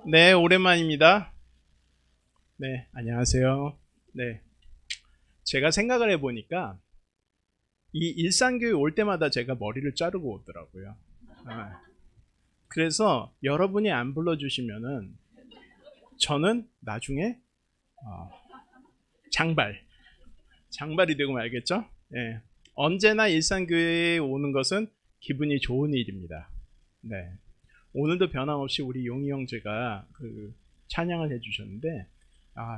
네, 오랜만입니다. 네, 안녕하세요. 네, 제가 생각을 해보니까 이 일산교회 올 때마다 제가 머리를 자르고 오더라고요. 아, 그래서 여러분이 안 불러주시면은 저는 나중에 어, 장발, 장발이 되고 말겠죠? 예, 언제나 일산교회에 오는 것은 기분이 좋은 일입니다. 네, 오늘도 변함없이 우리 용희 형제가 그 찬양을 해주셨는데,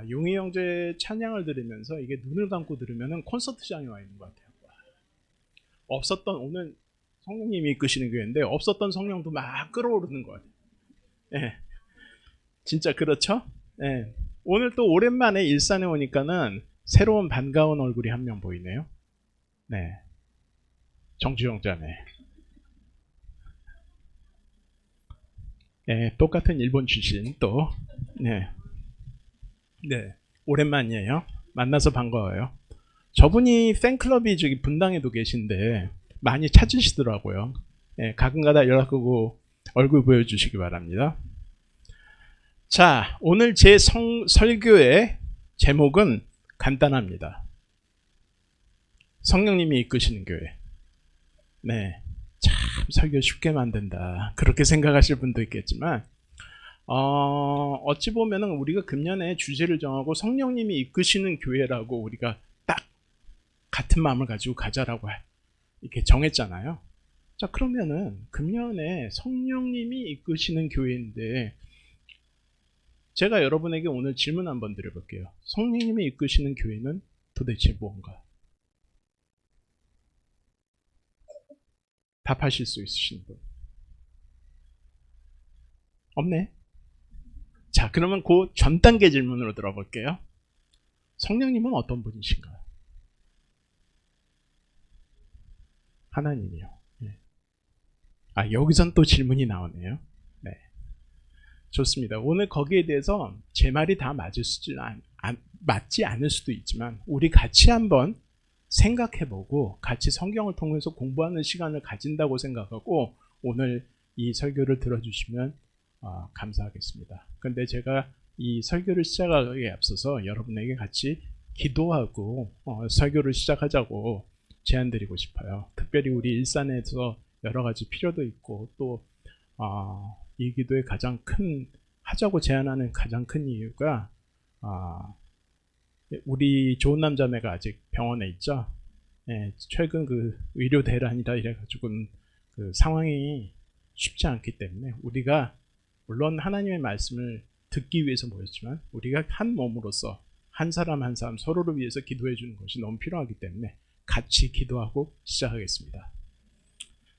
용희 형제 찬양을 들으면서 이게 눈을 감고 들으면은 콘서트장에 와 있는 것 같아요. 없었던 오늘 성령님이 이끄시는 교회인데 없었던 성령도 막 끌어오르는 것 같아요. 예, 진짜 그렇죠? 예. 오늘 또 오랜만에 일산에 오니까는 새로운 반가운 얼굴이 한 명 보이네요. 네, 정주영 자매. 예, 똑같은 일본 출신 또. 네, 네, 오랜만이에요. 만나서 반가워요. 저분이 팬클럽이 저기 분당에도 계신데 많이 찾으시더라고요. 예, 가끔가다 연락하고 얼굴 보여주시기 바랍니다. 자, 오늘 제 설교의 제목은 간단합니다. 성령님이 이끄시는 교회. 네, 참 설교 쉽게 만든다. 그렇게 생각하실 분도 있겠지만 어찌 보면은 우리가 금년에 주제를 정하고 성령님이 이끄시는 교회라고 우리가 딱 같은 마음을 가지고 가자라고 이렇게 정했잖아요. 자, 그러면은 금년에 성령님이 이끄시는 교회인데 제가 여러분에게 오늘 질문 한번 드려볼게요. 성령님이 이끄시는 교회는 도대체 무언가? 답하실 수 있으신 분? 없네. 자, 그러면 그 전 단계 질문으로 들어볼게요. 성령님은 어떤 분이신가요? 하나님이요. 예. 여기선 또 질문이 나오네요. 네. 좋습니다. 오늘 거기에 대해서 제 말이 다 맞지 않을 수도 있지만 우리 같이 한번 생각해보고 같이 성경을 통해서 공부하는 시간을 가진다고 생각하고 오늘 이 설교를 들어주시면 감사하겠습니다. 그런데 제가 이 설교를 시작하기에 앞서서 여러분에게 같이 기도하고 설교를 시작하자고 제안드리고 싶어요. 특별히 우리 일산에서 여러 가지 필요도 있고 또 이 기도의 가장 큰 하자고 제안하는 가장 큰 이유가 우리 좋은 남자매가 아직 병원에 있죠. 예, 최근 그 의료 대란이라 이래가지고 그 상황이 쉽지 않기 때문에 우리가 물론 하나님의 말씀을 듣기 위해서 모였지만 우리가 한 몸으로서 한 사람 한 사람 서로를 위해서 기도해 주는 것이 너무 필요하기 때문에 같이 기도하고 시작하겠습니다.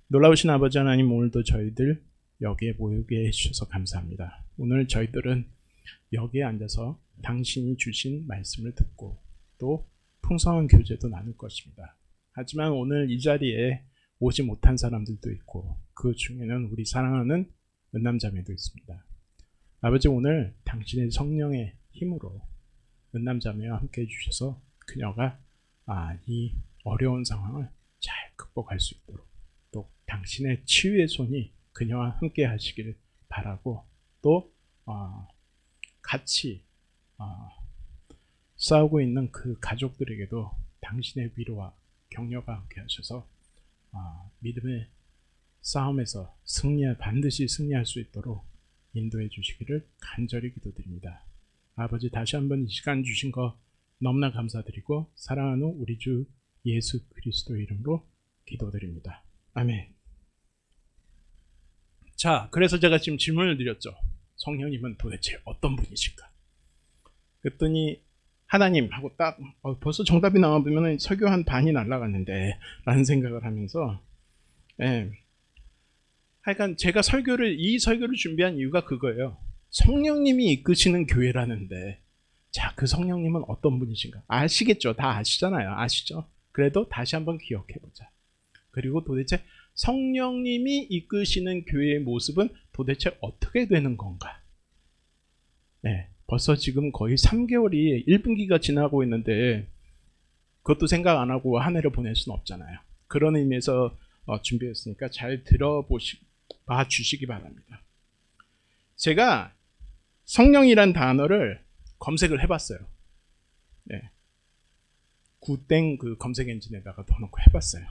놀라우신 아버지 하나님, 오늘도 저희들 여기에 모이게 해주셔서 감사합니다. 오늘 저희들은 여기에 앉아서 당신이 주신 말씀을 듣고 또 풍성한 교제도 나눌 것입니다. 하지만 오늘 이 자리에 오지 못한 사람들도 있고 그 중에는 우리 사랑하는 은남자매도 있습니다. 아버지, 오늘 당신의 성령의 힘으로 은남자매와 함께 해주셔서 그녀가 이 어려운 상황을 잘 극복할 수 있도록 또 당신의 치유의 손이 그녀와 함께 하시길 바라고 또 같이 싸우고 있는 그 가족들에게도 당신의 위로와 격려가 함께 하셔서 믿음의 싸움에서 반드시 승리할 수 있도록 인도해 주시기를 간절히 기도드립니다. 아버지, 다시 한번 이 시간 주신 거 너무나 감사드리고 사랑하는 우리 주 예수 그리스도 이름으로 기도드립니다. 아멘. 자, 그래서 제가 지금 질문을 드렸죠. 성령님은 도대체 어떤 분이실까? 그랬더니 하나님 하고 딱 벌써 정답이 나와보면 설교 한 반이 날아갔는데 라는 생각을 하면서 하여간 제가 이 설교를 준비한 이유가 그거예요. 성령님이 이끄시는 교회라는데 자, 그 성령님은 어떤 분이신가? 아시겠죠? 다 아시잖아요. 아시죠? 그래도 다시 한번 기억해보자. 그리고 도대체 성령님이 이끄시는 교회의 모습은 도대체 어떻게 되는 건가? 네, 벌써 지금 거의 3개월이 1분기가 지나고 있는데 그것도 생각 안 하고 한 해를 보낼 수는 없잖아요. 그런 의미에서 준비했으니까 잘 들어봐 주시기 바랍니다. 제가 성령이란 단어를 검색을 해봤어요. 네. 구땡 그 검색 엔진에다가 넣어놓고 해봤어요.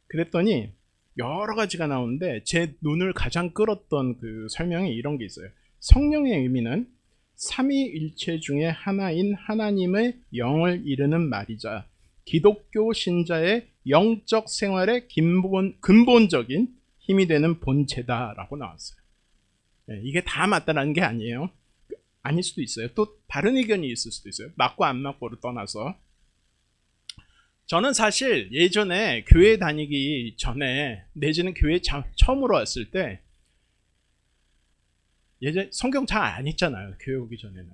그랬더니 여러 가지가 나오는데 제 눈을 가장 끌었던 그 설명이 이런 게 있어요. 성령의 의미는 삼위일체 중에 하나인 하나님의 영을 이르는 말이자 기독교 신자의 영적 생활의 근본적인 힘이 되는 본체다라고 나왔어요. 네, 이게 다 맞다라는 게 아니에요. 아닐 수도 있어요. 또 다른 의견이 있을 수도 있어요. 맞고 안 맞고를 떠나서. 저는 사실 예전에 교회 다니기 전에 내지는 교회 처음으로 왔을 때 예전 성경 잘 안 읽잖아요. 교회 오기 전에는.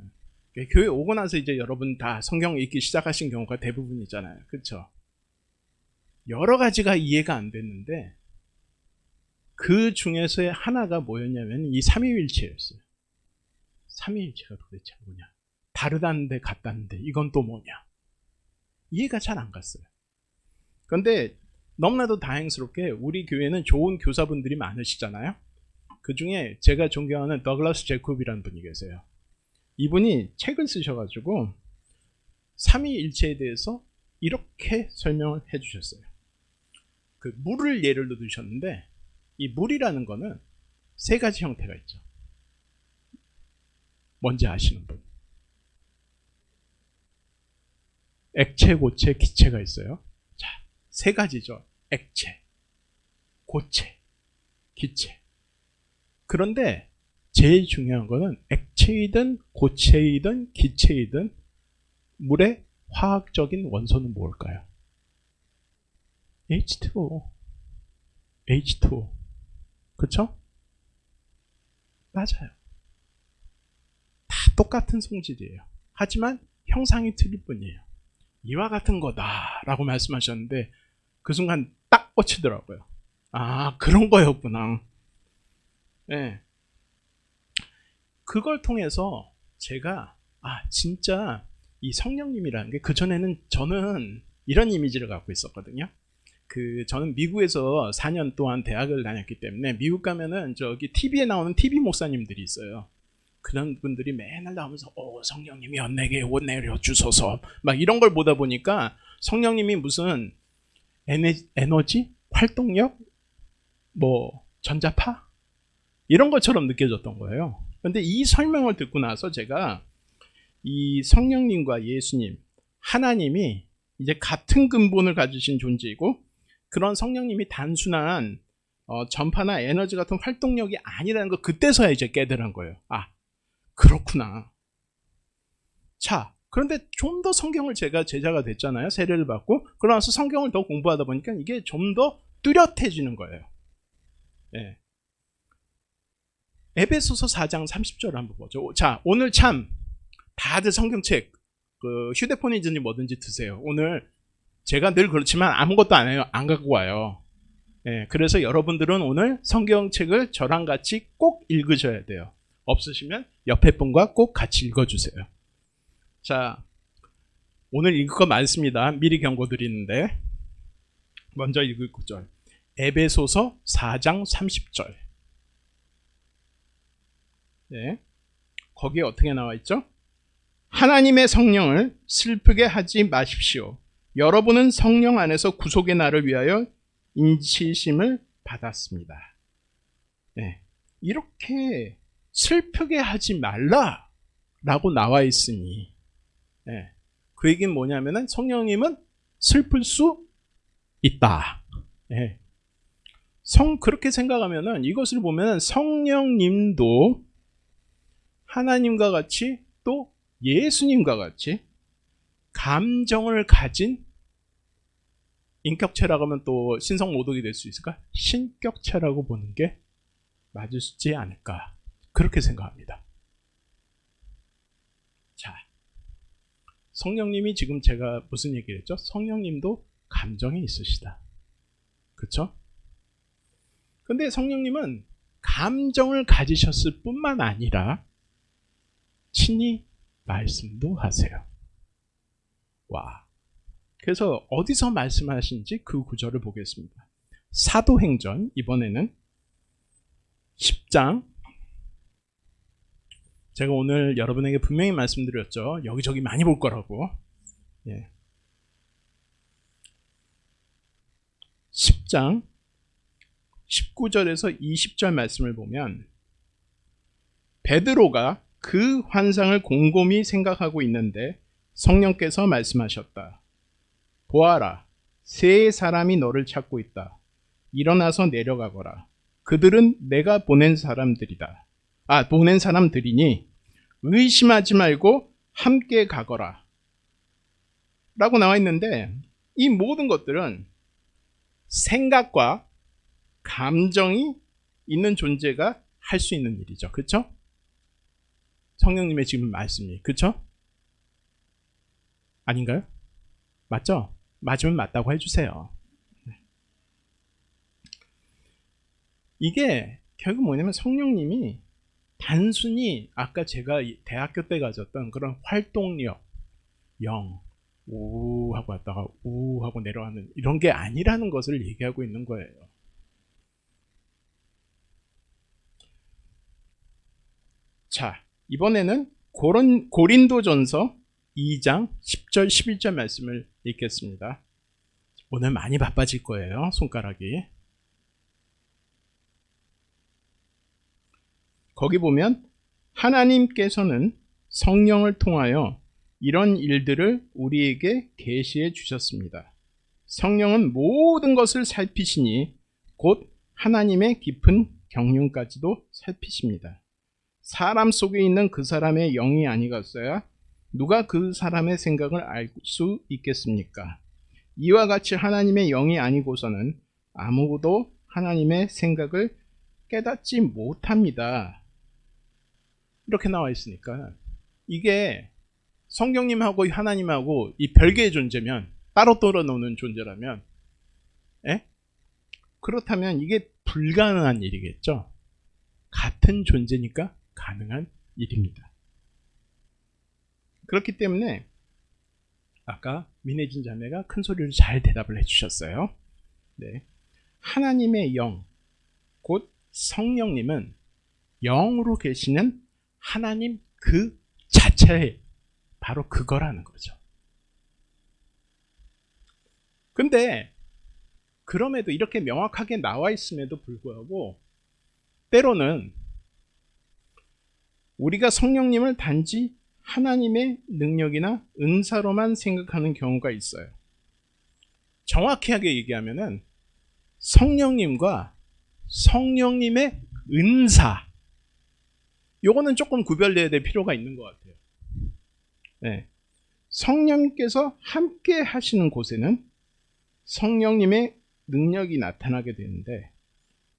교회 오고 나서 이제 여러분 다 성경 읽기 시작하신 경우가 대부분이잖아요. 그렇죠? 여러 가지가 이해가 안 됐는데 그 중에서의 하나가 뭐였냐면 이 삼위일체였어요. 삼위일체가 도대체 뭐냐? 다르다는데 같다는데 이건 또 뭐냐? 이해가 잘 안 갔어요. 그런데 너무나도 다행스럽게 우리 교회는 좋은 교사분들이 많으시잖아요. 그 중에 제가 존경하는 더글라스 제콥이라는 분이 계세요. 이분이 책을 쓰셔가지고 삼위일체에 대해서 이렇게 설명을 해주셨어요. 그 물을 예를 들으셨는데 이 물이라는 거는 세 가지 형태가 있죠. 뭔지 아시는 분? 액체, 고체, 기체가 있어요. 자, 세 가지죠. 액체, 고체, 기체. 그런데 제일 중요한 거는 액체이든 고체이든 기체이든 물의 화학적인 원소는 뭘까요? H2O. H2O. 그렇죠? 맞아요. 다 똑같은 성질이에요. 하지만 형상이 틀릴 뿐이에요. 이와 같은 거다라고 말씀하셨는데 그 순간 딱 꽂히더라고요. 아, 그런 거였구나. 네. 그걸 통해서 제가 진짜 이 성령님이라는 게 그전에는 저는 이런 이미지를 갖고 있었거든요. 저는 미국에서 4년 동안 대학을 다녔기 때문에 미국 가면은 저기 TV에 나오는 TV 목사님들이 있어요. 그런 분들이 맨날 나오면서 성령님이 내게 옷 내려 주소서 막 이런 걸 보다 보니까 성령님이 무슨 에너지? 활동력? 뭐 전자파? 이런 것처럼 느껴졌던 거예요. 그런데 이 설명을 듣고 나서 제가 이 성령님과 예수님, 하나님이 이제 같은 근본을 가지신 존재이고 그런 성령님이 단순한 전파나 에너지 같은 활동력이 아니라는 거 그때서야 이제 깨달은 거예요. 아, 그렇구나. 자, 그런데 좀 더 성경을 제가 제자가 됐잖아요. 세례를 받고. 그러면서 성경을 더 공부하다 보니까 이게 좀 더 뚜렷해지는 거예요. 네. 에베소서 4장 30절 한번 보죠. 자, 오늘 참 다들 성경책 휴대폰이든지 뭐든지 드세요. 오늘 제가 늘 그렇지만 아무것도 안 해요. 안 갖고 와요. 네, 그래서 여러분들은 오늘 성경책을 저랑 같이 꼭 읽으셔야 돼요. 없으시면 옆에 분과 꼭 같이 읽어주세요. 자, 오늘 읽을 거 많습니다. 미리 경고드리는데 먼저 읽을 구절. 에베소서 4장 30절. 네, 거기에 어떻게 나와 있죠? 하나님의 성령을 슬프게 하지 마십시오. 여러분은 성령 안에서 구속의 날을 위하여 인치심을 받았습니다. 네, 이렇게 슬프게 하지 말라라고 나와 있으니 네, 그 얘기는 뭐냐면은 성령님은 슬플 수 있다. 네. 그렇게 생각하면은 이것을 보면은 성령님도 하나님과 같이 또 예수님과 같이 감정을 가진 인격체라고 하면 또 신성모독이 될 수 있을까? 신격체라고 보는 게 맞을지 않을까? 그렇게 생각합니다. 자, 성령님이 지금 제가 무슨 얘기를 했죠? 성령님도 감정이 있으시다. 그렇죠? 근데 성령님은 감정을 가지셨을 뿐만 아니라 친히 말씀도 하세요. 와. 그래서 어디서 말씀하신지 그 구절을 보겠습니다. 사도행전 이번에는 10장 제가 오늘 여러분에게 분명히 말씀드렸죠. 여기저기 많이 볼 거라고. 예. 10장 19절에서 20절 말씀을 보면 베드로가 그 환상을 곰곰이 생각하고 있는데 성령께서 말씀하셨다. 보아라, 세 사람이 너를 찾고 있다. 일어나서 내려가거라. 그들은 내가 보낸 사람들이다. 보낸 사람들이니 의심하지 말고 함께 가거라. 라고 나와 있는데 이 모든 것들은 생각과 감정이 있는 존재가 할 수 있는 일이죠. 그렇죠? 성령님의 지금 말씀이. 그렇죠? 아닌가요? 맞죠? 맞으면 맞다고 해주세요. 이게 결국 뭐냐면 성령님이 단순히 아까 제가 대학교 때 가졌던 그런 활동력, 우 하고 왔다가 우 하고 내려가는 이런 게 아니라는 것을 얘기하고 있는 거예요. 자, 이번에는 고린도전서 2장 10절 11절 말씀을 읽겠습니다. 오늘 많이 바빠질 거예요. 손가락이. 거기 보면 하나님께서는 성령을 통하여 이런 일들을 우리에게 계시해 주셨습니다. 성령은 모든 것을 살피시니 곧 하나님의 깊은 경륜까지도 살피십니다. 사람 속에 있는 그 사람의 영이 아니겠어야 누가 그 사람의 생각을 알 수 있겠습니까? 이와 같이 하나님의 영이 아니고서는 아무도 하나님의 생각을 깨닫지 못합니다. 이렇게 나와 있으니까 이게 성령님하고 하나님하고 이 별개의 존재면 따로 떨어놓는 존재라면 그렇다면 이게 불가능한 일이겠죠. 같은 존재니까 가능한 일입니다. 그렇기 때문에 아까 민혜진 자매가 큰 소리로 잘 대답을 해주셨어요. 네. 하나님의 영, 곧 성령님은 영으로 계시는 하나님 그 자체에 바로 그거라는 거죠. 근데 그럼에도 이렇게 명확하게 나와 있음에도 불구하고 때로는 우리가 성령님을 단지 하나님의 능력이나 은사로만 생각하는 경우가 있어요. 정확하게 얘기하면은 성령님과 성령님의 은사, 요거는 조금 구별돼야 될 필요가 있는 것 같아요. 네. 성령님께서 함께 하시는 곳에는 성령님의 능력이 나타나게 되는데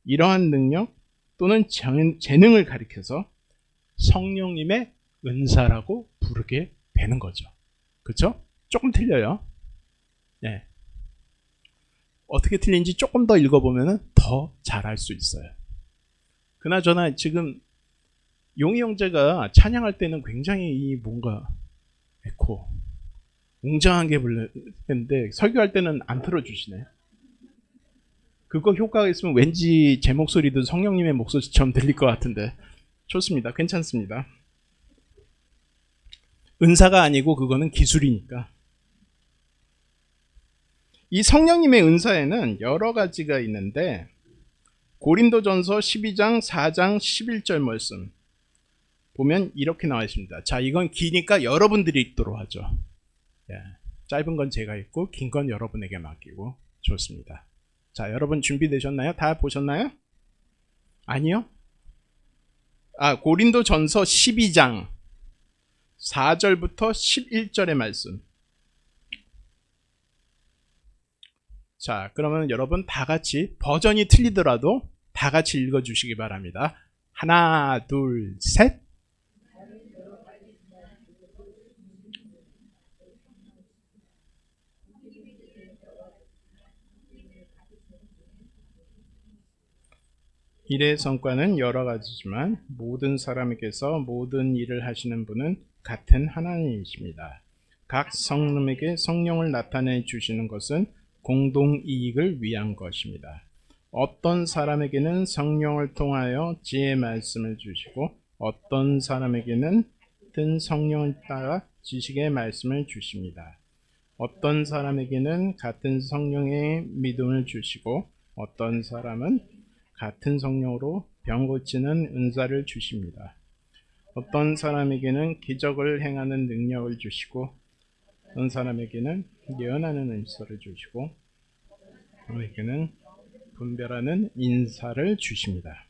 이러한 능력 또는 재능을 가리켜서 성령님의 은사라고 부르게 되는 거죠. 그렇죠? 조금 틀려요. 네. 어떻게 틀린지 조금 더 읽어보면 더 잘 알 수 있어요. 그나저나 지금 용희 형제가 찬양할 때는 굉장히 뭔가 에코, 웅장한 게 불렀는데 설교할 때는 안 틀어주시네. 그거 효과가 있으면 왠지 제 목소리도 성령님의 목소리처럼 들릴 것 같은데 좋습니다. 괜찮습니다. 은사가 아니고 그거는 기술이니까. 이 성령님의 은사에는 여러 가지가 있는데 고린도전서 12장 4장 11절 말씀 보면 이렇게 나와 있습니다. 자, 이건 기니까 여러분들이 읽도록 하죠. 예, 짧은 건 제가 읽고 긴 건 여러분에게 맡기고. 좋습니다. 자, 여러분 준비되셨나요? 다 보셨나요? 아니요? 고린도전서 12장 4절부터 11절의 말씀. 자, 그러면 여러분 다 같이 버전이 틀리더라도 다 같이 읽어주시기 바랍니다. 하나, 둘, 셋. 일의 성과는 여러 가지지만 모든 사람에게서 모든 일을 하시는 분은 같은 하나님이십니다. 각 성놈에게 성령을 나타내 주시는 것은 공동 이익을 위한 것입니다. 어떤 사람에게는 성령을 통하여 지혜 말씀을 주시고 어떤 사람에게는 같은 성령을 따라 지식의 말씀을 주십니다. 어떤 사람에게는 같은 성령의 믿음을 주시고 어떤 사람은 같은 성령으로 병 고치는 은사를 주십니다. 어떤 사람에게는 기적을 행하는 능력을 주시고 어떤 사람에게는 예언하는 은사를 주시고 사람에게는 분별하는 인사를 주십니다.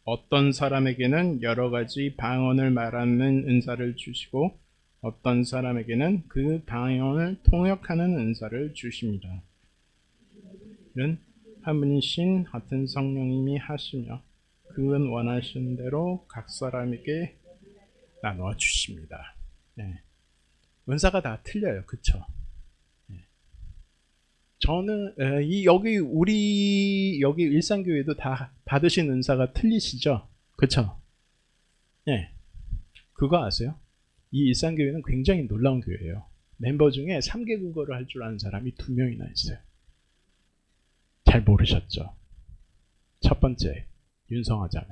어떤 사람에게는 여러 가지 방언을 말하는 은사를 주시고 어떤 사람에게는 그 방언을 통역하는 은사를 주십니다. 이는 한 분이신 같은 성령님이 하시며 그분 원하시는 대로 각 사람에게 나누어 주십니다. 네. 은사가 다 틀려요. 그쵸? 네. 저는 여기 일산교회도 다 받으신 은사가 틀리시죠? 그쵸? 네. 그거 아세요? 이 일산교회는 굉장히 놀라운 교회예요. 멤버 중에 3개 국어를 할 줄 아는 사람이 2명이나 있어요. 잘 모르셨죠? 첫 번째, 윤성아 자매.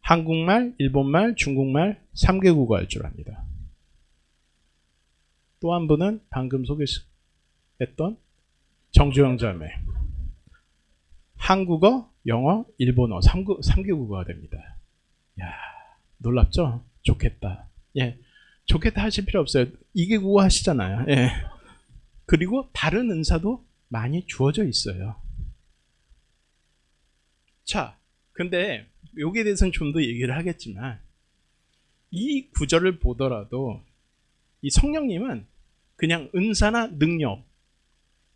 한국말, 일본말, 중국말 3개 국어 할 줄 압니다. 또 한 분은 방금 소개했던 정주영 자매. 한국어, 영어, 일본어 3개 국어가 됩니다. 야, 놀랍죠? 좋겠다. 예, 좋겠다 하실 필요 없어요. 2개 국어 하시잖아요. 예. 그리고 다른 은사도 많이 주어져 있어요. 자, 근데 여기에 대해서는 좀 더 얘기를 하겠지만 이 구절을 보더라도 이 성령님은 그냥 은사나 능력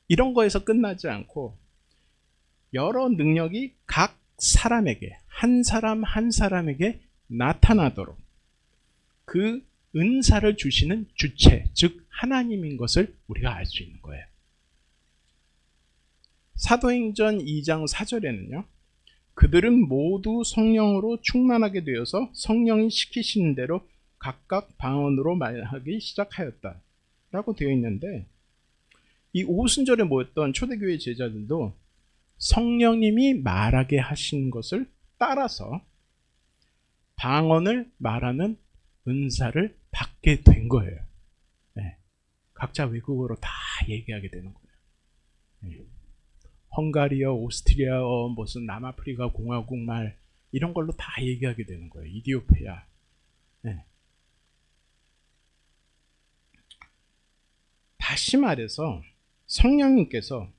이런 거에서 끝나지 않고 여러 능력이 각 사람에게 한 사람 한 사람에게 나타나도록 그 은사를 주시는 주체, 즉 하나님인 것을 우리가 알 수 있는 거예요. 사도행전 2장 4절에는요. 그들은 모두 성령으로 충만하게 되어서 성령이 시키시는 대로 각각 방언으로 말하기 시작하였다 라고 되어 있는데 이 오순절에 모였던 초대교회 제자들도 성령님이 말하게 하신 것을 따라서 방언을 말하는 은사를 받게 된 거예요. 네. 각자 외국어로 다 얘기하게 되는 거예요. 네. 헝가리어, 오스트리아어, 무슨 남아프리카 공화국 말 이런 걸로 다 얘기하게 되는 거예요. 이디오피아. 네. 다시 말해서 성령님께서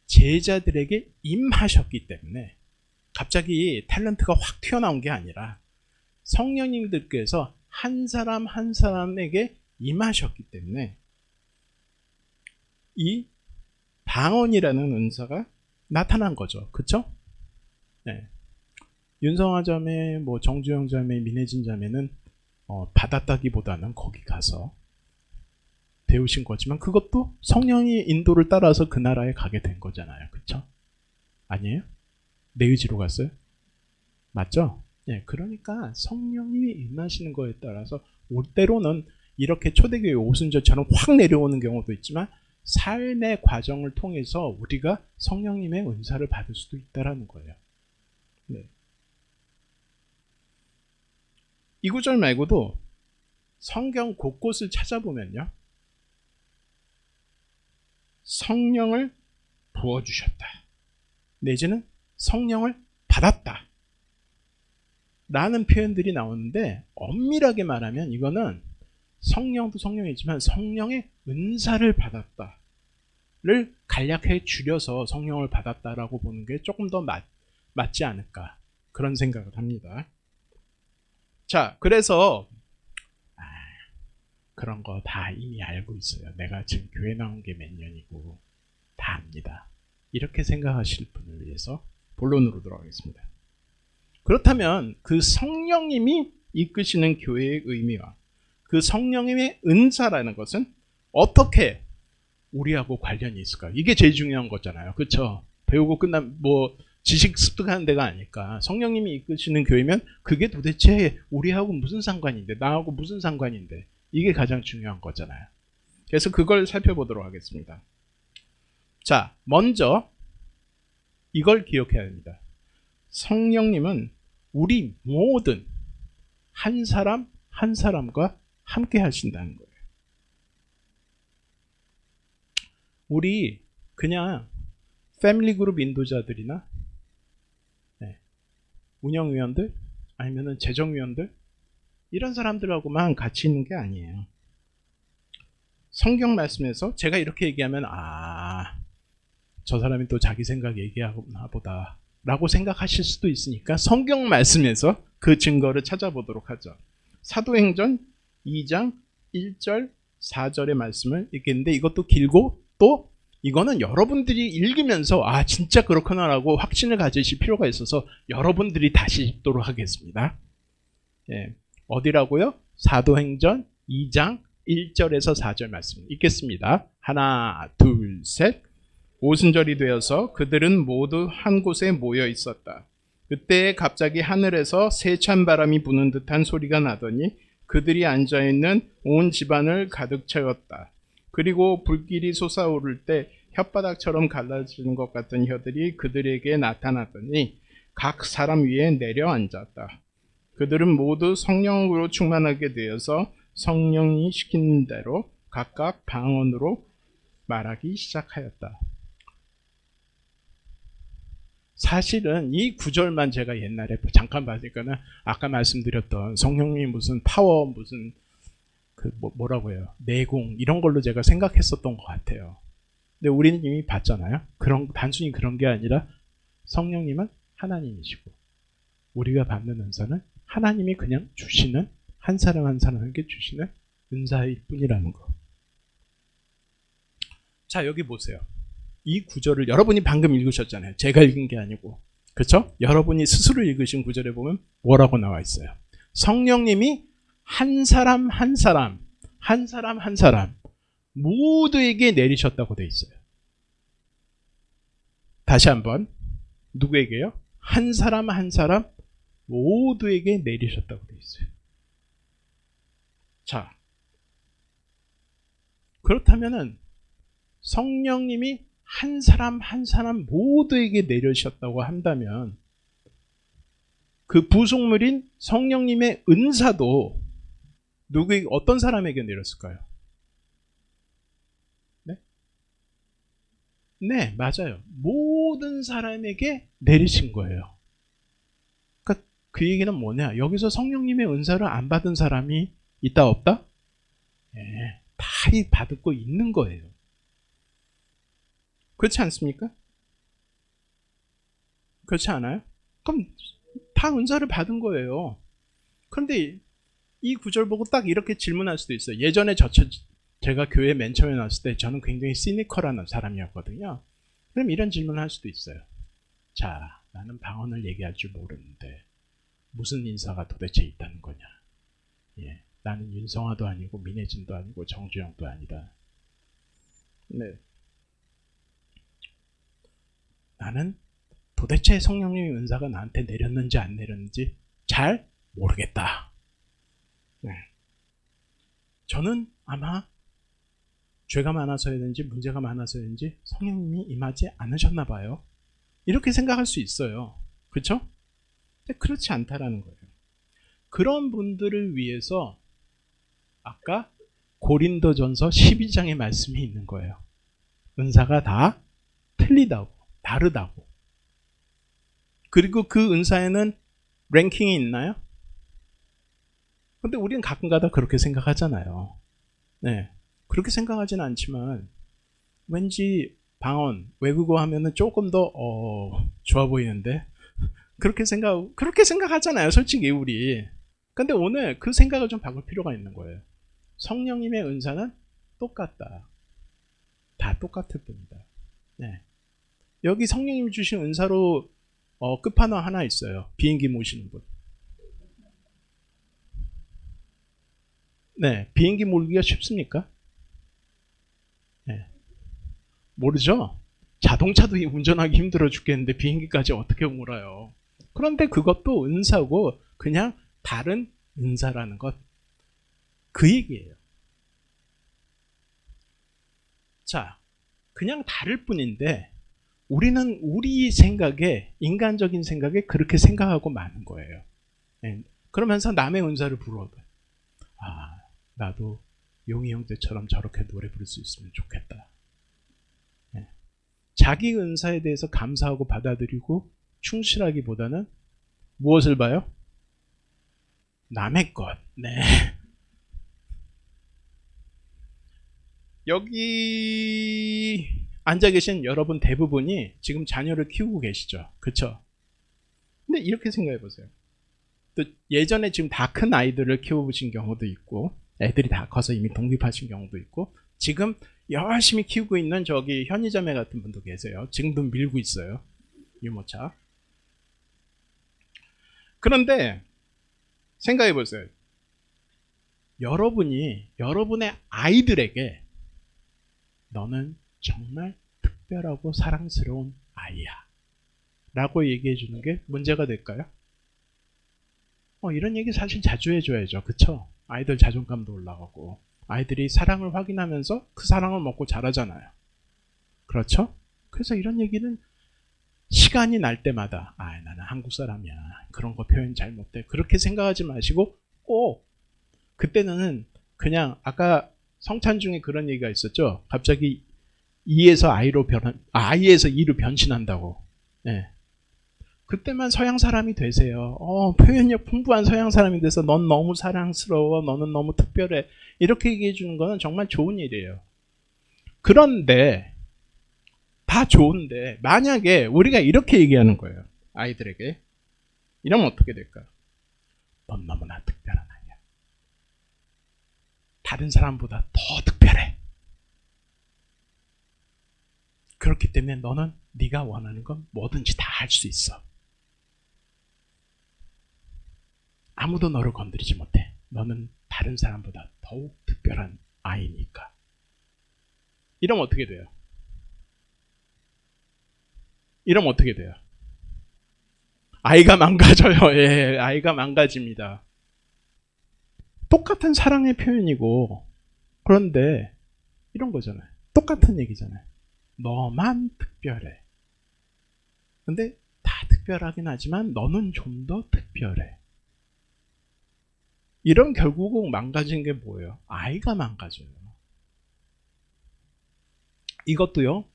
제자들에게 임하셨기 때문에 갑자기 탤런트가 확 튀어나온 게 아니라 성령님들께서 한 사람 한 사람에게 임하셨기 때문에 이 방언이라는 은사가 나타난 거죠. 그쵸? 네. 윤성아 자매, 정주영 자매, 민혜진 자매는 받았다기보다는 거기 가서 배우신 거지만 그것도 성령의 인도를 따라서 그 나라에 가게 된 거잖아요. 그쵸? 아니에요? 내 의지로 갔어요? 맞죠? 예, 그러니까 성령님이 임하시는 거에 따라서 때로는 이렇게 초대교회 오순절처럼 확 내려오는 경우도 있지만 삶의 과정을 통해서 우리가 성령님의 은사를 받을 수도 있다는 거예요. 네. 이 구절 말고도 성경 곳곳을 찾아보면요. 성령을 부어주셨다. 내지는 성령을 받았다. 라는 표현들이 나오는데 엄밀하게 말하면 이거는 성령도 성령이지만 성령의 은사를 받았다를 간략하게 줄여서 성령을 받았다라고 보는 게 조금 더 맞지 않을까 그런 생각을 합니다. 자, 그래서 그런 거 다 이미 알고 있어요. 내가 지금 교회 나온 게 몇 년이고 다 압니다. 이렇게 생각하실 분을 위해서 본론으로 들어가겠습니다. 그렇다면 그 성령님이 이끄시는 교회의 의미와 그 성령님의 은사라는 것은 어떻게 우리하고 관련이 있을까요? 이게 제일 중요한 거잖아요. 그렇죠? 배우고 끝나면 지식 습득하는 데가 아닐까. 성령님이 이끄시는 교회면 그게 도대체 우리하고 무슨 상관인데, 나하고 무슨 상관인데, 이게 가장 중요한 거잖아요. 그래서 그걸 살펴보도록 하겠습니다. 자, 먼저 이걸 기억해야 합니다. 성령님은 우리 모든 한 사람 한 사람과 함께 하신다는 거예요. 우리 그냥 패밀리 그룹 인도자들이나 운영위원들 아니면 재정위원들 이런 사람들하고만 같이 있는 게 아니에요. 성경 말씀에서 제가 이렇게 얘기하면 저 사람이 또 자기 생각 얘기하나 보다 라고 생각하실 수도 있으니까 성경 말씀에서 그 증거를 찾아보도록 하죠. 사도행전 2장 1절 4절의 말씀을 읽겠는데 이것도 길고 또 이거는 여러분들이 읽으면서 진짜 그렇구나 라고 확신을 가지실 필요가 있어서 여러분들이 다시 읽도록 하겠습니다. 어디라고요? 사도행전 2장 1절에서 4절 말씀 읽겠습니다. 하나 둘 셋. 오순절이 되어서 그들은 모두 한 곳에 모여 있었다. 그때 갑자기 하늘에서 세찬 바람이 부는 듯한 소리가 나더니 그들이 앉아있는 온 집안을 가득 채웠다. 그리고 불길이 솟아오를 때 혓바닥처럼 갈라지는 것 같은 혀들이 그들에게 나타나더니 각 사람 위에 내려앉았다. 그들은 모두 성령으로 충만하게 되어서 성령이 시키는 대로 각각 방언으로 말하기 시작하였다. 사실은 이 구절만 제가 옛날에 잠깐 봤으니까는 아까 말씀드렸던 성령님 무슨 파워 무슨 뭐라고 해요? 내공 이런 걸로 제가 생각했었던 것 같아요. 근데 우리는 이미 봤잖아요. 단순히 그런 게 아니라 성령님은 하나님이시고 우리가 받는 은사는 하나님이 그냥 주시는 한 사람 한 사람에게 주시는 은사일 뿐이라는 거. 자, 여기 보세요. 이 구절을 여러분이 방금 읽으셨잖아요. 제가 읽은 게 아니고. 그렇죠? 여러분이 스스로 읽으신 구절에 보면 뭐라고 나와 있어요? 성령님이 한 사람 한 사람 한 사람 한 사람 모두에게 내리셨다고 돼 있어요. 다시 한번 누구에게요? 한 사람 한 사람 모두에게 내리셨다고 돼 있어요. 자, 그렇다면은 성령님이 한 사람 한 사람 모두에게 내리셨다고 한다면 그 부속물인 성령님의 은사도 누구에게 어떤 사람에게 내렸을까요? 네, 맞아요. 모든 사람에게 내리신 거예요. 그러니까 그 얘기는 뭐냐? 여기서 성령님의 은사를 안 받은 사람이 있다 없다? 네, 다 받고 있는 거예요. 그렇지 않습니까? 그렇지 않아요? 그럼 다 은사를 받은 거예요. 그런데 이 구절 보고 딱 이렇게 질문할 수도 있어요. 예전에 제가 교회 맨 처음에 나왔을 때 저는 굉장히 시니컬한 사람이었거든요. 그럼 이런 질문을 할 수도 있어요. 자, 나는 방언을 얘기할 줄 모르는데 무슨 인사가 도대체 있다는 거냐? 나는 윤성화도 아니고 민혜진도 아니고 정주영도 아니다. 네. 나는 도대체 성령님의 은사가 나한테 내렸는지 안 내렸는지 잘 모르겠다. 네. 저는 아마 죄가 많아서였는지 문제가 많아서였는지 성령님이 임하지 않으셨나 봐요. 이렇게 생각할 수 있어요. 그렇죠? 근데 그렇지 않다라는 거예요. 그런 분들을 위해서 아까 고린도전서 12장의 말씀이 있는 거예요. 은사가 다 틀리다고, 다르다고. 그리고 그 은사에는 랭킹이 있나요? 근데 우리는 가끔가다 그렇게 생각하잖아요. 네, 그렇게 생각하지는 않지만 왠지 방언, 외국어 하면은 조금 더 좋아 보이는데 그렇게 생각하잖아요. 솔직히 우리. 근데 오늘 그 생각을 좀 바꿀 필요가 있는 거예요. 성령님의 은사는 똑같다. 다 똑같을 뿐이다. 네. 여기 성령님이 주신 은사로 끝판왕 하나 있어요. 비행기 모시는 분. 네, 비행기 몰기가 쉽습니까? 네. 모르죠? 자동차도 운전하기 힘들어 죽겠는데 비행기까지 어떻게 몰아요? 그런데 그것도 은사고 그냥 다른 은사라는 것. 그 얘기예요. 자, 그냥 다를 뿐인데 우리는 우리 생각에, 인간적인 생각에 그렇게 생각하고 마는 거예요. 예. 그러면서 남의 은사를 부러워도, 아, 나도 용희 형제처럼 저렇게 노래 부를 수 있으면 좋겠다. 예. 자기 은사에 대해서 감사하고 받아들이고 충실하기보다는 무엇을 봐요? 남의 것. 네. 여기 앉아 계신 여러분 대부분이 지금 자녀를 키우고 계시죠. 그렇죠? 근데 이렇게 생각해 보세요. 또 예전에 지금 다 큰 아이들을 키워보신 경우도 있고, 애들이 다 커서 이미 독립하신 경우도 있고, 지금 열심히 키우고 있는 저기 현희자매 같은 분도 계세요. 지금도 밀고 있어요. 유모차. 그런데 생각해 보세요. 여러분이 여러분의 아이들에게 너는 정말 특별하고 사랑스러운 아이야 라고 얘기해 주는 게 문제가 될까요? 이런 얘기 사실 자주 해줘야죠. 그쵸? 아이들 자존감도 올라가고 아이들이 사랑을 확인하면서 그 사랑을 먹고 자라잖아요. 그렇죠? 그래서 이런 얘기는 시간이 날 때마다 나는 한국 사람이야. 그런 거 표현 잘 못해. 그렇게 생각하지 마시고 꼭 그때는 그냥 아까 성찬 중에 그런 얘기가 있었죠. 갑자기 E에서 I로 I에서 E로 변신한다고. 네. 그때만 서양 사람이 되세요. 표현력 풍부한 서양 사람이 돼서 넌 너무 사랑스러워. 너는 너무 특별해. 이렇게 얘기해 주는 거는 정말 좋은 일이에요. 그런데 다 좋은데 만약에 우리가 이렇게 얘기하는 거예요. 아이들에게. 이러면 어떻게 될까요? 넌 너무나 특별한 아이야. 다른 사람보다 더 특별해. 그렇기 때문에 너는 네가 원하는 건 뭐든지 다 할 수 있어. 아무도 너를 건드리지 못해. 너는 다른 사람보다 더욱 특별한 아이니까. 이러면 어떻게 돼요? 이러면 어떻게 돼요? 아이가 망가져요. 예, 아이가 망가집니다. 똑같은 사랑의 표현이고, 그런데 이런 거잖아요. 똑같은 얘기잖아요. 너만 특별해. 근데 다 특별하긴 하지만 너는 좀 더 특별해. 이런 결국은 망가진 게 뭐예요? 아이가 망가져요. 이것도요,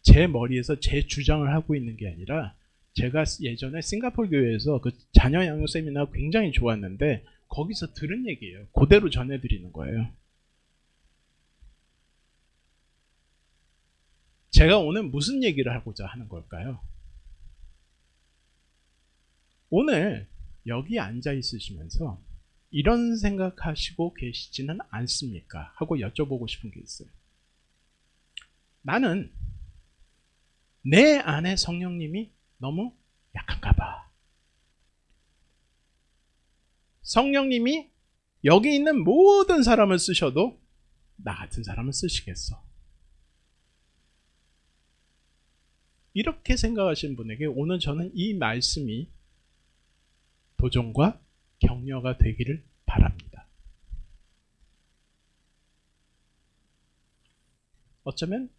제 머리에서 제 주장을 하고 있는 게 아니라 제가 예전에 싱가포르 교회에서 그 자녀 양육 세미나 굉장히 좋았는데 거기서 들은 얘기예요. 그대로 전해드리는 거예요. 제가 오늘 무슨 얘기를 하고자 하는 걸까요? 오늘 여기 앉아 있으시면서 이런 생각하시고 계시지는 않습니까? 하고 여쭤보고 싶은 게 있어요. 나는 내 안에 성령님이 너무 약한가 봐. 성령님이 여기 있는 모든 사람을 쓰셔도 나 같은 사람을 쓰시겠어. 이렇게 생각하시는 분에게 오늘 저는 이 말씀이 도전과 격려가 되기를 바랍니다. 어쩌면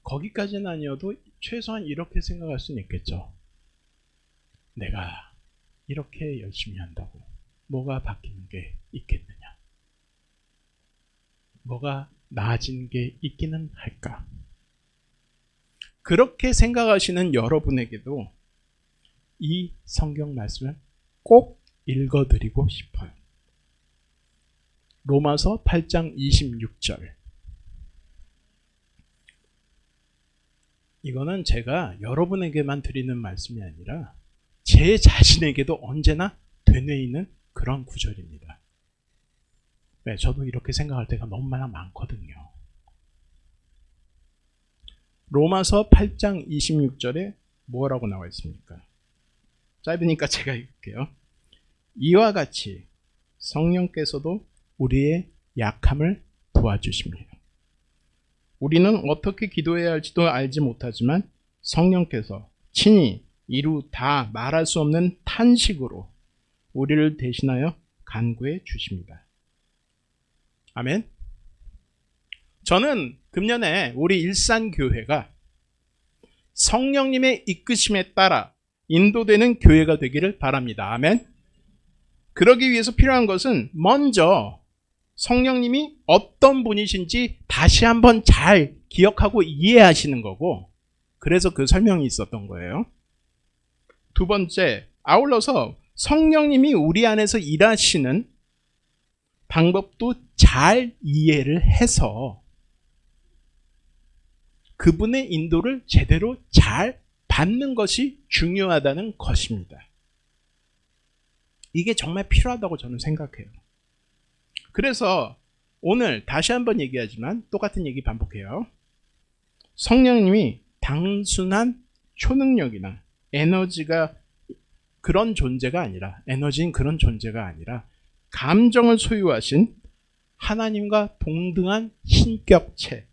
거기까지는 아니어도 최소한 이렇게 생각할 수는 있겠죠. 내가 이렇게 열심히 한다고 뭐가 바뀌는 게 있겠느냐? 뭐가 나아진 게 있기는 할까? 그렇게 생각하시는 여러분에게도 이 성경 말씀을 꼭 읽어드리고 싶어요. 로마서 8장 26절. 이거는 제가 여러분에게만 드리는 말씀이 아니라 제 자신에게도 언제나 되뇌이는 그런 구절입니다. 네, 저도 이렇게 생각할 때가 너무 많거든요. 로마서 8장 26절에 뭐라고 나와 있습니까? 짧으니까 제가 읽을게요. 이와 같이 성령께서도 우리의 약함을 도와주십니다. 우리는 어떻게 기도해야 할지도 알지 못하지만 성령께서 친히 이루 다 말할 수 없는 탄식으로 우리를 대신하여 간구해 주십니다. 아멘. 저는 금년에 우리 일산교회가 성령님의 이끄심에 따라 인도되는 교회가 되기를 바랍니다. 아멘. 그러기 위해서 필요한 것은 먼저 성령님이 어떤 분이신지 다시 한번 잘 기억하고 이해하시는 거고, 그래서 그 설명이 있었던 거예요. 두 번째, 아울러서 성령님이 우리 안에서 일하시는 방법도 잘 이해를 해서 그분의 인도를 제대로 잘 받는 것이 중요하다는 것입니다. 이게 정말 필요하다고 저는 생각해요. 그래서 오늘 다시 한번 얘기하지만 똑같은 얘기 반복해요. 성령님이 단순한 초능력이나 에너지가 그런 존재가 아니라, 에너지인 그런 존재가 아니라 감정을 소유하신 하나님과 동등한 신격체라는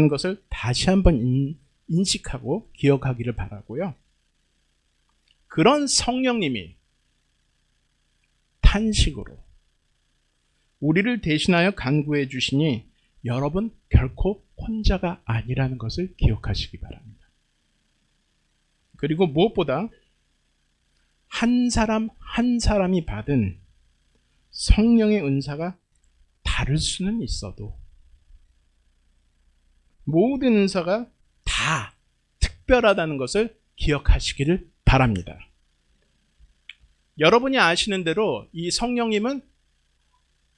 것을 다시 한번 인식하고 기억하기를 바라고요. 그런 성령님이 탄식으로 우리를 대신하여 간구해 주시니 여러분 결코 혼자가 아니라는 것을 기억하시기 바랍니다. 그리고 무엇보다 한 사람 한 사람이 받은 성령의 은사가 다를 수는 있어도 모든 은사가 다 특별하다는 것을 기억하시기를 바랍니다. 여러분이 아시는 대로 이 성령님은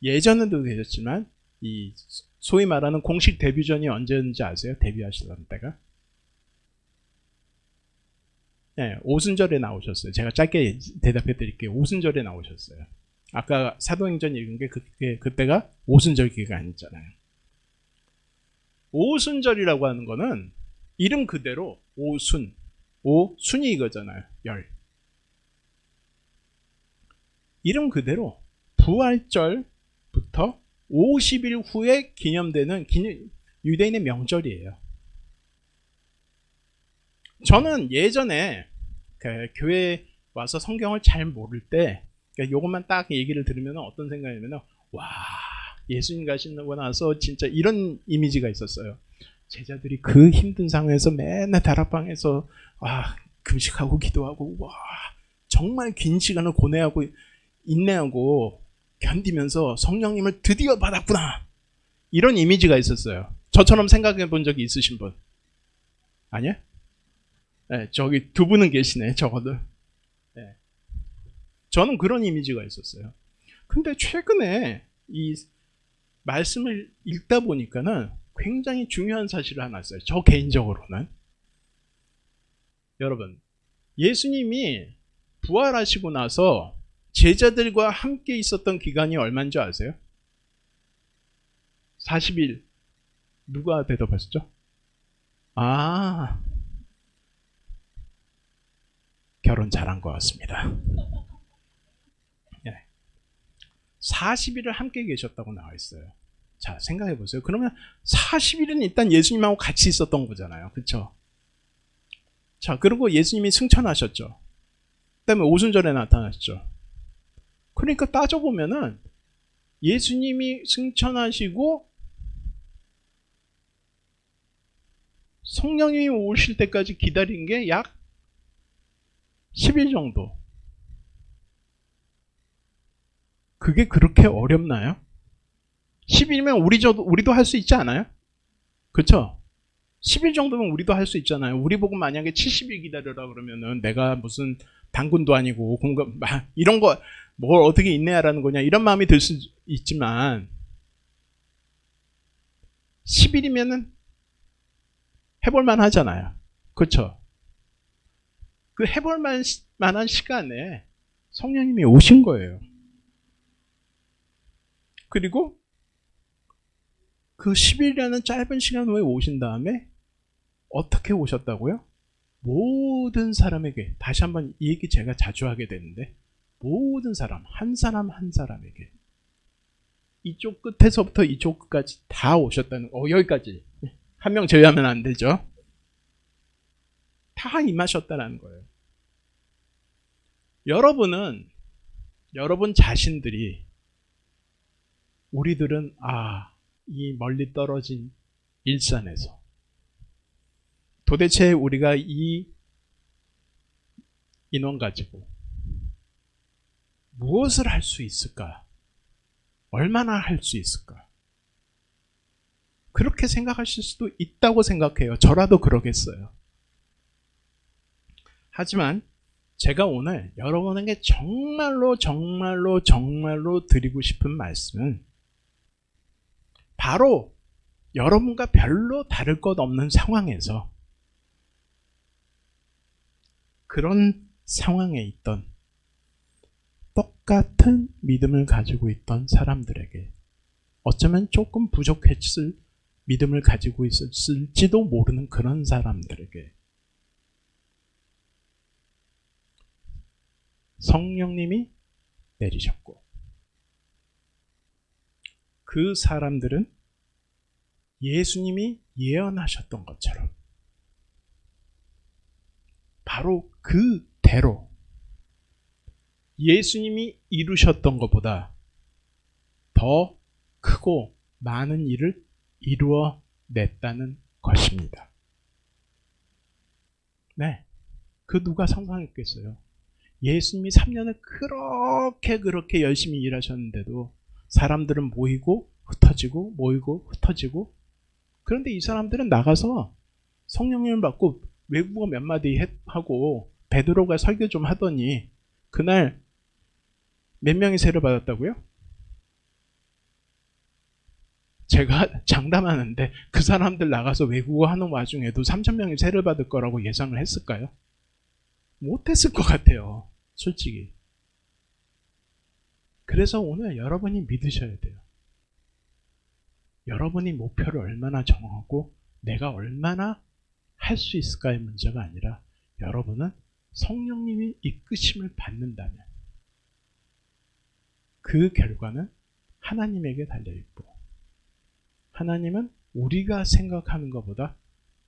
예전에도 계셨지만 이 소위 말하는 공식 데뷔전이 언제였는지 아세요? 데뷔하시던 때가? 네, 오순절에 나오셨어요. 제가 짧게 대답해 드릴게요. 오순절에 나오셨어요. 아까 사도행전 읽은 게 그때가 오순절 기간이잖아요. 오순절이라고 하는 거는 이름 그대로 오순이 이거잖아요. 열. 이름 그대로 부활절부터 50일 후에 기념되는 유대인의 명절이에요. 저는 예전에 교회에 와서 성경을 잘 모를 때 이것만 딱 얘기를 들으면 어떤 생각이냐면, 와, 예수님 가시고 나서 진짜 이런 이미지가 있었어요. 제자들이 그 힘든 상황에서 맨날 다락방에서 금식하고 기도하고, 와, 정말 긴 시간을 고뇌하고 인내하고 견디면서 성령님을 드디어 받았구나, 이런 이미지가 있었어요. 저처럼 생각해 본 적이 있으신 분? 아니요? 네, 저기 두 분은 계시네, 적어도. 네. 저는 그런 이미지가 있었어요. 근데 최근에 이 말씀을 읽다 보니까는 굉장히 중요한 사실을 하나 했어요. 저 개인적으로는. 여러분, 예수님이 부활하시고 나서 제자들과 함께 있었던 기간이 얼마인 줄 아세요? 40일. 누가 대답하셨죠? 결혼 잘한 것 같습니다. 40일을 함께 계셨다고 나와 있어요. 자, 생각해 보세요. 그러면 40일은 일단 예수님하고 같이 있었던 거잖아요. 그렇죠? 자, 그리고 예수님이 승천하셨죠. 그다음에 오순절에 나타나셨죠. 그러니까 따져보면은 예수님이 승천하시고 성령님이 오실 때까지 기다린 게 약 10일 정도. 그게 그렇게 어렵나요? 10일이면 우리도 할 수 있지 않아요? 그렇죠? 10일 정도면 우리도 할 수 있잖아요. 우리 보고 만약에 70일 기다려라 그러면은 내가 무슨 당군도 아니고 이런 거 뭘 어떻게 인내하라는 거냐, 이런 마음이 들 수 있지만 10일이면은 해볼만 하잖아요. 그렇죠? 그 해볼 만한 시간에 성령님이 오신 거예요. 그리고 그 10일이라는 짧은 시간 후에 오신 다음에 어떻게 오셨다고요? 모든 사람에게, 다시 한번 이 얘기 제가 자주 하게 되는데, 모든 사람, 한 사람 한 사람에게 이쪽 끝에서부터 이쪽 끝까지 다 오셨다는, 여기까지 한 명 제외하면 안 되죠. 다 임하셨다는 거예요. 여러분 자신들이, 우리들은 이 멀리 떨어진 일산에서 도대체 우리가 이 인원 가지고 무엇을 할 수 있을까? 얼마나 할 수 있을까? 그렇게 생각하실 수도 있다고 생각해요. 저라도 그러겠어요. 하지만 제가 오늘 여러분에게 정말로 드리고 싶은 말씀은 바로 여러분과 별로 다를 것 없는 상황에서 그런 상황에 있던 똑같은 믿음을 가지고 있던 사람들에게 어쩌면 조금 부족했을 믿음을 가지고 있었을지도 모르는 그런 사람들에게 성령님이 내리셨고 그 사람들은 예수님이 예언하셨던 것처럼 바로 그대로 예수님이 이루셨던 것보다 더 크고 많은 일을 이루어냈다는 것입니다. 네, 그 누가 상상했겠어요? 예수님이 3년을 그렇게 열심히 일하셨는데도 사람들은 모이고 흩어지고 모이고 흩어지고 그런데 이 사람들은 나가서 성령님을 받고 외국어 몇 마디 하고 베드로가 설교 좀 하더니 그날 몇 명이 세례 받았다고요? 제가 장담하는데 그 사람들 나가서 외국어 하는 와중에도 3,000명이 세례 받을 거라고 예상을 했을까요? 못했을 것 같아요. 솔직히. 그래서 오늘 여러분이 믿으셔야 돼요. 여러분이 목표를 얼마나 정하고 내가 얼마나 할 수 있을까의 문제가 아니라 여러분은 성령님이 이끄심을 받는다면 그 결과는 하나님에게 달려있고 하나님은 우리가 생각하는 것보다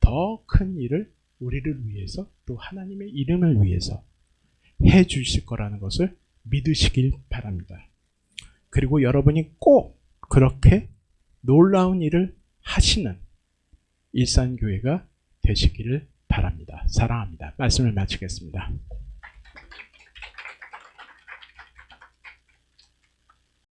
더 큰 일을 우리를 위해서 또 하나님의 이름을 위해서 해 주실 거라는 것을 믿으시길 바랍니다. 그리고 여러분이 꼭 그렇게 놀라운 일을 하시는 일산교회가 되시기를 바랍니다. 사랑합니다. 말씀을 마치겠습니다.